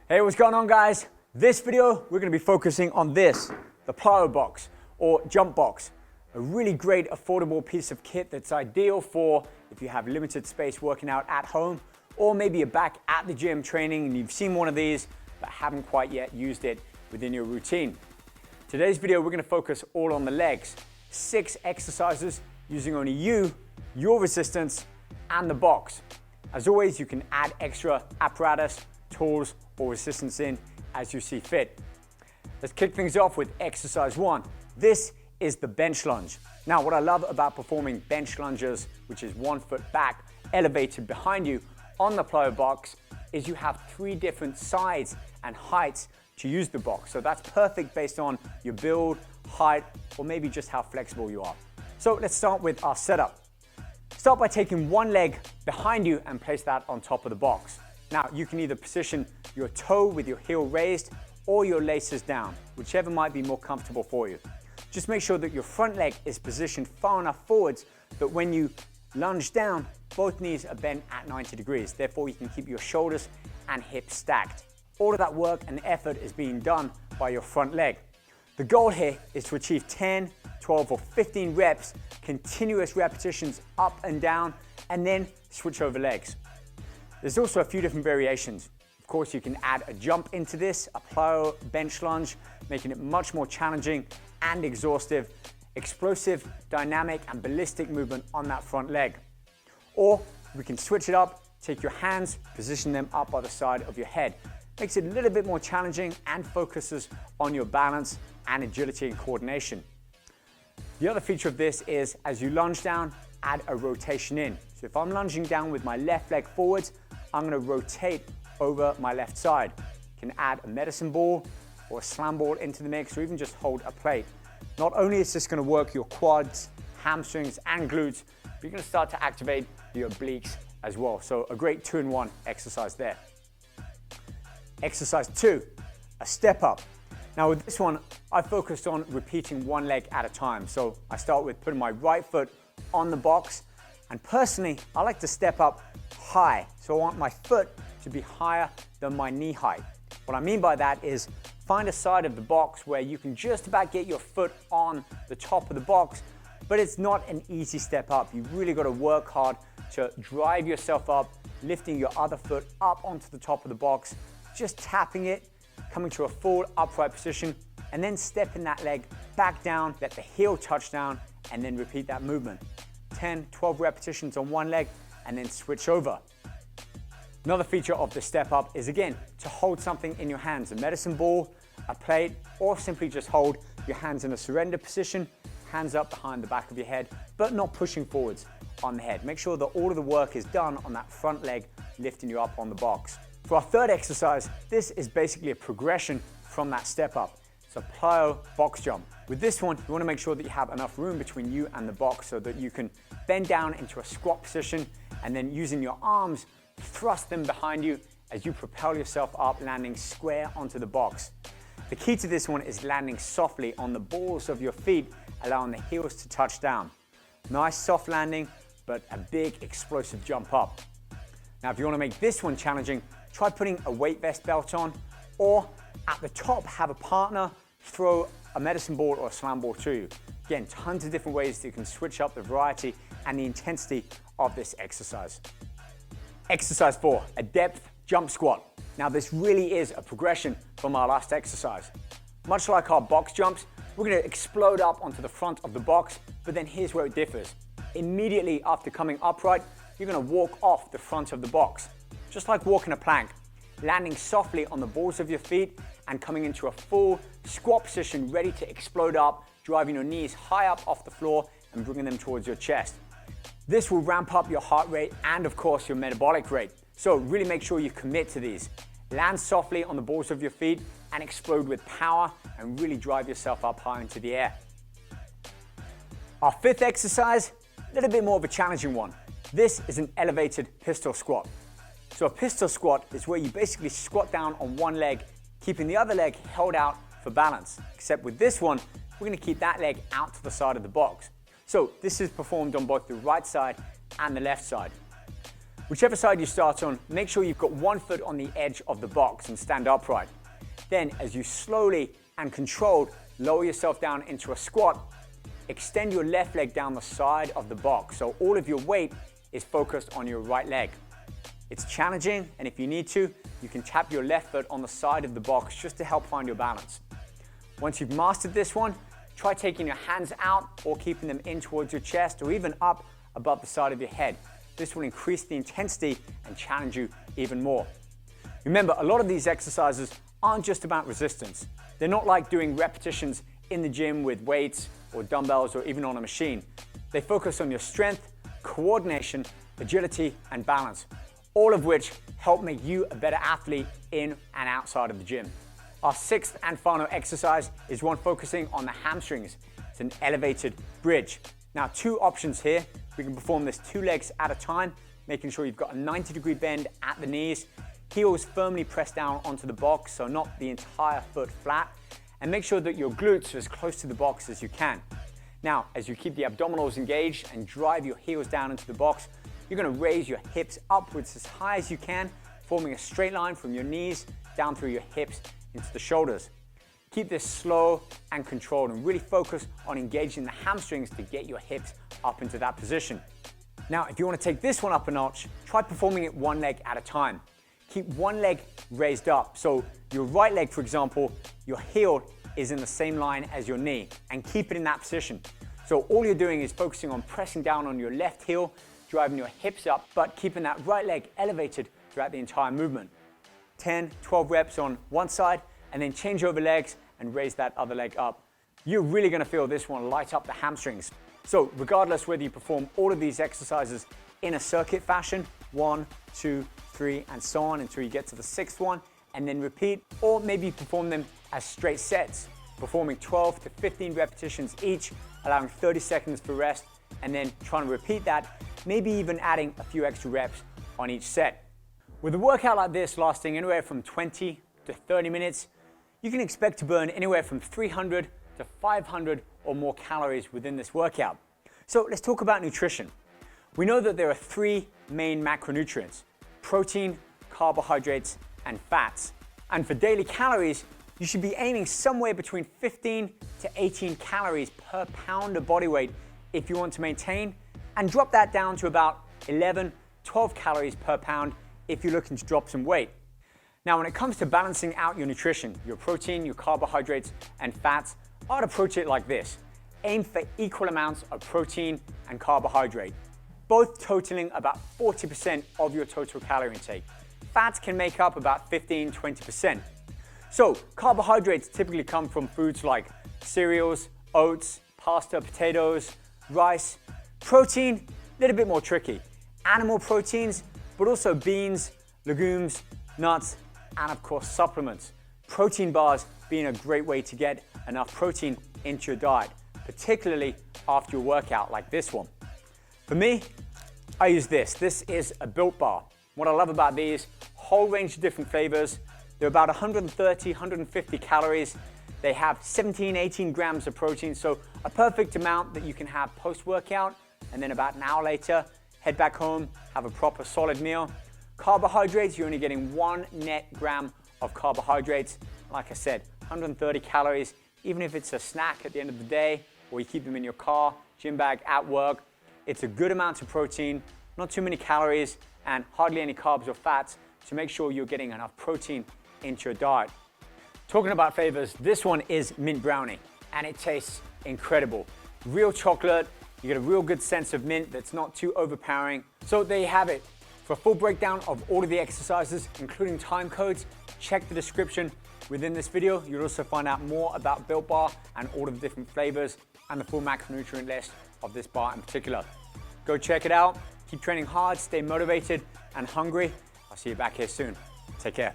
Hey, what's going on, guys? This video, we're going to be focusing on this, the Plyo Box or Jump Box. A really great, affordable piece of kit that's ideal for if you have limited space working out at home, or maybe you're back at the gym training and you've seen one of these but haven't quite yet used it within your routine. Today's video, we're going to focus all on the legs. 6 exercises using only your resistance, and the box. As always, you can add extra apparatus, tools, or resistance in as you see fit. Let's kick things off with exercise 1. This is the bench lunge. Now, what I love about performing bench lunges, which is 1 foot back, elevated behind you on the Plyo Box, is you have 3 different sides and heights to use the box. So that's perfect based on your build, height, or maybe just how flexible you are. So let's start with our setup. Start by taking one leg behind you and place that on top of the box. Now, you can either position your toe with your heel raised or your laces down, whichever might be more comfortable for you. Just make sure that your front leg is positioned far enough forwards that when you lunge down, both knees are bent at 90 degrees. Therefore, you can keep your shoulders and hips stacked. All of that work and effort is being done by your front leg. The goal here is to achieve 10, 12, or 15 reps, continuous repetitions up and down, and then switch over legs. There's also a few different variations. Of course, you can add a jump into this, a plyo bench lunge, making it much more challenging and exhaustive, explosive, dynamic, and ballistic movement on that front leg. Or we can switch it up, take your hands, position them up by the side of your head. Makes it a little bit more challenging and focuses on your balance and agility and coordination. The other feature of this is as you lunge down, add a rotation in. So if I'm lunging down with my left leg forwards, I'm going to rotate over my left side. You can add a medicine ball or a slam ball into the mix, or even just hold a plate. Not only is this going to work your quads, hamstrings, and glutes, but you're going to start to activate your obliques as well. So a great 2-in-1 exercise there. Exercise 2, a step up. Now with this one, I focused on repeating one leg at a time. So I start with putting my right foot on the box, and personally, I like to step up high. So I want my foot to be higher than my knee height. What I mean by that is find a side of the box where you can just about get your foot on the top of the box, but it's not an easy step up. You've really got to work hard to drive yourself up, lifting your other foot up onto the top of the box, just tapping it, coming to a full upright position, and then stepping that leg back down, let the heel touch down, and then repeat that movement. 10, 12 repetitions on one leg, and then switch over. Another feature of the step up is, again, to hold something in your hands, a medicine ball, a plate, or simply just hold your hands in a surrender position, hands up behind the back of your head, but not pushing forwards on the head. Make sure that all of the work is done on that front leg, lifting you up on the box. For our third exercise, this is basically a progression from that step up. It's a Plyo Box Jump. With this one, you want to make sure that you have enough room between you and the box so that you can bend down into a squat position and then using your arms, thrust them behind you as you propel yourself up, landing square onto the box. The key to this one is landing softly on the balls of your feet, allowing the heels to touch down. Nice soft landing, but a big explosive jump up. Now, if you want to make this one challenging, try putting a weight vest belt on, or at the top, have a partner throw a medicine ball or a slam ball to you. Again, tons of different ways that you can switch up the variety and the intensity of this exercise. Exercise 4, a depth jump squat. Now, this really is a progression from our last exercise. Much like our box jumps, we're going to explode up onto the front of the box, but then here's where it differs. Immediately after coming upright, you're going to walk off the front of the box, just like walking a plank, landing softly on the balls of your feet and coming into a full squat position, ready to explode up, driving your knees high up off the floor and bringing them towards your chest. This will ramp up your heart rate and, of course, your metabolic rate. So really make sure you commit to these. Land softly on the balls of your feet and explode with power and really drive yourself up high into the air. Our fifth exercise, a little bit more of a challenging one. This is an elevated pistol squat. So a pistol squat is where you basically squat down on one leg, keeping the other leg held out for balance. Except with this one, we're going to keep that leg out to the side of the box. So this is performed on both the right side and the left side. Whichever side you start on, make sure you've got one foot on the edge of the box and stand upright. Then, as you slowly and controlled lower yourself down into a squat, extend your left leg down the side of the box, so all of your weight is focused on your right leg. It's challenging, and if you need to, you can tap your left foot on the side of the box just to help find your balance. Once you've mastered this one, try taking your hands out or keeping them in towards your chest or even up above the side of your head. This will increase the intensity and challenge you even more. Remember, a lot of these exercises aren't just about resistance. They're not like doing repetitions in the gym with weights or dumbbells or even on a machine. They focus on your strength, coordination, agility, and balance, all of which help make you a better athlete in and outside of the gym. Our sixth and final exercise is one focusing on the hamstrings. It's an elevated bridge. Now, two options here. We can perform this 2 legs at a time, making sure you've got a 90-degree bend at the knees, heels firmly pressed down onto the box, so not the entire foot flat, and make sure that your glutes are as close to the box as you can. Now, as you keep the abdominals engaged and drive your heels down into the box, you're going to raise your hips upwards as high as you can, forming a straight line from your knees down through your hips into the shoulders. Keep this slow and controlled and really focus on engaging the hamstrings to get your hips up into that position. Now, if you want to take this one up a notch, try performing it 1 leg at a time. Keep one leg raised up. So your right leg, for example, your heel is in the same line as your knee, and keep it in that position. So all you're doing is focusing on pressing down on your left heel, driving your hips up, but keeping that right leg elevated throughout the entire movement. 10, 12 reps on one side, and then change over legs and raise that other leg up. You're really going to feel this one light up the hamstrings. So regardless whether you perform all of these exercises in a circuit fashion, 1, 2, 3, and so on until you get to the 6th one, and then repeat, or maybe perform them as straight sets, performing 12 to 15 repetitions each, allowing 30 seconds for rest, and then trying to repeat that, maybe even adding a few extra reps on each set. With a workout like this lasting anywhere from 20 to 30 minutes, you can expect to burn anywhere from 300 to 500 or more calories within this workout. So let's talk about nutrition. We know that there are 3 main macronutrients: protein, carbohydrates, and fats. And for daily calories, you should be aiming somewhere between 15 to 18 calories per pound of body weight if you want to maintain, and drop that down to about 11, 12 calories per pound if you're looking to drop some weight. Now, when it comes to balancing out your nutrition, your protein, your carbohydrates, and fats, I'd approach it like this. Aim for equal amounts of protein and carbohydrate, both totaling about 40% of your total calorie intake. Fats can make up about 15-20%. So, carbohydrates typically come from foods like cereals, oats, pasta, potatoes, rice. Protein, a little bit more tricky. Animal proteins, but also beans, legumes, nuts, and of course supplements. Protein bars being a great way to get enough protein into your diet, particularly after your workout like this one. For me, I use this. This is a Built Bar. What I love about these, whole range of different flavors. They're about 130, 150 calories. They have 17, 18 grams of protein, so a perfect amount that you can have post-workout, and then about an hour later, head back home, have a proper solid meal. Carbohydrates, you're only getting 1 net gram of carbohydrates. Like I said, 130 calories, even if it's a snack at the end of the day, or you keep them in your car, gym bag, at work. It's a good amount of protein, not too many calories, and hardly any carbs or fats, to make sure you're getting enough protein into your diet. Talking about flavors, this one is mint brownie, and it tastes incredible. Real chocolate, you get a real good sense of mint that's not too overpowering. So there you have it. For a full breakdown of all of the exercises, including time codes, check the description within this video. You'll also find out more about Built Bar and all of the different flavors and the full macronutrient list of this bar in particular. Go check it out. Keep training hard, stay motivated and hungry. I'll see you back here soon. Take care.